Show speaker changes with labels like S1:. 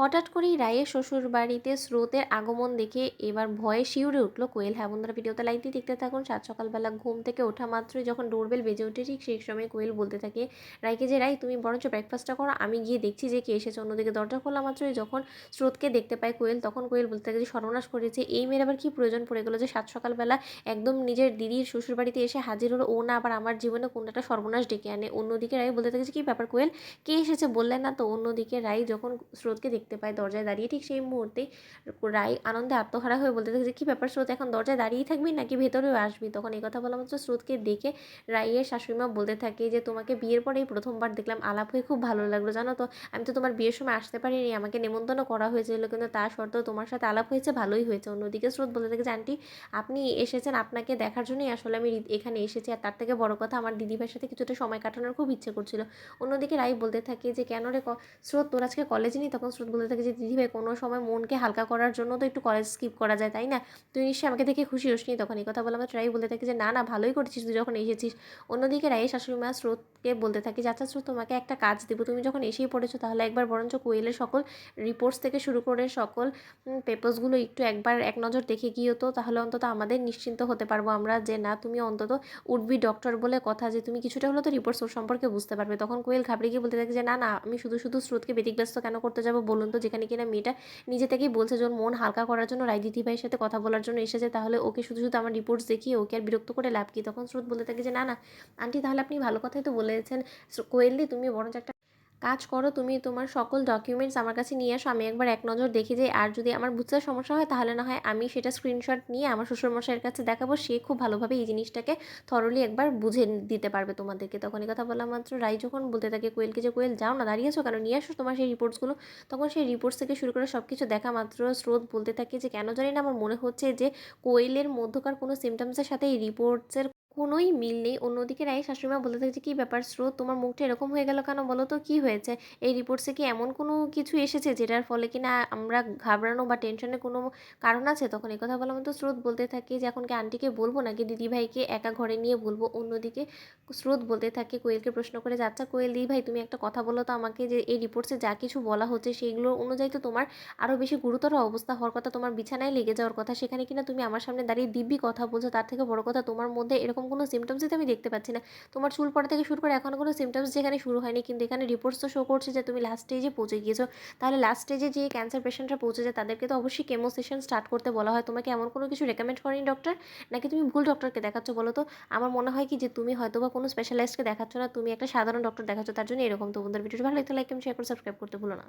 S1: হঠাৎ করেই রায়ের শ্বশুরবাড়িতে স্রোতের আগমন দেখে এবার ভয়ে শিউরে উঠল কোয়েল। হ্যাঁ বন্ধুরা, ভিডিওতে লাইক দিয়ে দেখতে থাকুন। সাত সকালবেলা ঘুম থেকে ওঠা মাত্রই যখন ডোরবেল বেজে ওঠে, ঠিক সেই সময় কোয়েল বলতে থাকে রাইকে যে, রাই তুমি বরঞ্চ ব্রেকফাস্টটা করো, আমি গিয়ে দেখছি যে কে এসেছে। অন্যদিকে দরজা খোলা মাত্রই যখন স্রোতকে দেখতে পায় কোয়েল, তখন কোয়েল বলতে থাকে যে সর্বনাশ করেছে, এই মেয়ের আবার কি প্রয়োজন পড়ে গেলো যে সাত সকালবেলা একদম নিজের দিদির শ্বশুরবাড়িতে এসে হাজির হলো, ও না আবার আমার জীবনে কোনটা সর্বনাশ ডেকে আনে। অন্যদিকে রাই বলতে থাকে যে কী ব্যাপার কোয়েল, কে এসেছে বললেন না তো। অন্যদিকে রাই যখন স্রোতকে দেখতে পায় দরজায় দাঁড়িয়ে, ঠিক সেই মুহূর্তেই রাই আনন্দে আত্মহারা হয়ে বলতে থাকে যে কী ব্যাপার স্রোত, এখন দরজায় দাঁড়িয়েই থাকবি নাকি ভেতরেও আসবি। তখন এই কথা বলা মাত্র স্রোতকে দেখে রাইয়ের শাশুড়িমা বলতে থাকে যে তোমাকে বিয়ের পরেই প্রথমবার দেখলাম, আলাপ হয়ে খুব ভালো লাগলো জানো তো। আমি তো তোমার বিয়ের সময় আসতে পারিনি, আমাকে নেমন্তন্ন করা হয়েছিল, কিন্তু তা সত্ত্বেও তোমার সাথে আলাপ হয়েছে, ভালোই হয়েছে। অন্যদিকে স্রোত বলতে থাকে যে আন্টি আপনি এসেছেন, আপনাকে দেখার জন্যই আসলে আমি এখানে এসেছি, আর তার থেকে বড় কথা আমার দিদিভাইয়ের সাথে কিছুটা সময় কাটানোর খুব ইচ্ছে করছিল। অন্যদিকে রাই বলতে থাকে যে কেন রে স্রোত, তোর আজকে কলেজে নেই। তখন স্রোত বলতে থাকে যে দিদিভাই কোনো সময় মনকে হালকা করার জন্য তো একটু কলেজ স্কিপ করা যায় তাই না, তুই নিশ্চয়ই আমাকে দেখে খুশি হসনি। তখন এই কথা বলা মাত্র রাই বলতে থাকে যে না না, ভালোই করেছিস তুই যখন এসেছিস। অন্যদিকে রায়ের শাশুড়ি মা স্রোতকে বলতে থাকে যে আচ্ছা স্রোত, তোমাকে একটা কাজ দেবো, তুমি যখন এসেই পড়েছো তাহলে একবার বরঞ্চ কোয়েলের সকল রিপোর্টস থেকে শুরু করে সকল পেপার্সগুলো একটু একবার এক নজর দেখে গিয়েও তো, তাহলে অন্তত আমাদের নিশ্চিন্ত হতে পারবো আমরা যে না তুমি অন্তত উঠবি ডক্টর বলে কথা, যে তুমি কিছুটা হলো তো রিপোর্টস ওর সম্পর্কে বুঝতে পারবে। তখন কোয়েল ঘাবড়ে গিয়ে বলতে থাকে যে না না, আমি শুধু শুধু স্রোতকে ব্যতিব্যস্ত কেন করতে যাবো বলুন তো, যেখানে কিনা মেয়েটা নিজে থেকেই বলছে যে ওর মন হালকা করার জন্য রায় দিদিভাইয়ের সাথে কথা বলার জন্য এসেছে, তাহলে ওকে শুধু শুধু আমার রিপোর্টস দেখিয়ে ওকে আর বিরক্ত করে লাভ কি। তখন স্রোত বলতে থাকে যে না না আন্টি, তাহলে আপনি ভালো কথাই তো বলেছেন, কোয়েলদি তুমি বরঞ্চ একটা কাজ করো, তুমি তোমার সকল ডকুমেন্টস আমার কাছে নিয়ে আসো, আমি একবার এক নজর দেখে যাই, আর যদি আমার বুঝতে সমস্যা হয় তাহলে না হয় আমি সেটা স্ক্রিনশট নিয়ে আমার শ্বশুরমশাইয়ের কাছে দেখাবো, সে খুব ভালোভাবে এই জিনিসটাকে থরলি একবার বুঝে দিতে পারবে তোমাদেরকে। তখন এই কথা বলা মাত্র রাই যখন বলতে থাকে কোয়েলকে যে কোয়েল যাও না, দাঁড়িয়েছো কেন, নিয়ে আসো তোমার সেই রিপোর্টসগুলো। তখন সেই রিপোর্টস থেকে শুরু করে সব কিছু দেখা মাত্র স্রোত বলতে থাকে যে কেন জানি না আমার মনে হচ্ছে যে কোয়েলের মধ্যকার কোনো সিমটমসের সাথে এই রিপোর্টসের কোনোই মিল নেই। অন্যদিকে রাই শাশুড়িমা বলতে থাকে যে কী ব্যাপার স্রোত, তোমার মুখটা এরকম হয়ে গেল কেন বলো তো, কী হয়েছে। এই রিপোর্টসে কি এমন কোনো কিছু এসেছে যেটার ফলে কি না আমরা ঘাবড়ানো বা টেনশনের কোনো কারণ আছে। তখন এই কথা বলা মতো স্রোত বলতে থাকে যে এখন কি আন্টিকে বলবো নাকি দিদিভাইকে একা ঘরে নিয়ে বলবো। অন্যদিকে স্রোত বলতে থাকে কোয়েলকে প্রশ্ন করে যে আচ্ছা কোয়েল দিদিভাই, তুমি একটা কথা বলো তো আমাকে, যে এই রিপোর্টসে যা কিছু বলা হচ্ছে সেইগুলোর অনুযায়ী তো তোমার আরও বেশি গুরুতর অবস্থা হওয়ার কথা, তোমার বিছানায় লেগে যাওয়ার কথা, সেখানে কিনা তুমি আমার সামনে দাঁড়িয়ে দিব্যি কথা বলছো। তার থেকে বড় কথা, তোমার মধ্যে এরকম কোনো সিমটমসই তো আমি দেখতে পাচ্ছি না। তোমার চুল পড়া থেকে শুরু করে এখনও কোনো সিমটমস যেখানে শুরু হয়নি, কিন্তু এখানে রিপোর্টস তো শো করছে যে তুমি লাস্ট স্টেজে পৌঁছে গিয়েছো। তাহলে লাস্ট স্টেজে যে ক্যান্সার পেশেন্টরা পৌঁছে যায় তাদেরকে তো অবশ্যই কেমো সেশন স্টার্ট করতে বলা হয়। তোমাকে এমন কোনো কিছু রেকমেন্ড করেনি ডক্টর, নাকি তুমি ভুল ডক্টরকে দেখাচ্ছ বলো তো। আমার মনে হয় কি যে তুমি হয়তো বা কোনো স্পেশালিস্টকে দেখাচ্ছ না, তুমি একটা সাধারণ ডক্টর দেখাচ্ছ, তার জন্য এরকম। তো বন্ধুদের ভিডিওটি ভালো লাগলে লাইক কমেন্ট শেয়ার করে সাবস্ক্রাইব করতে ভুলো না।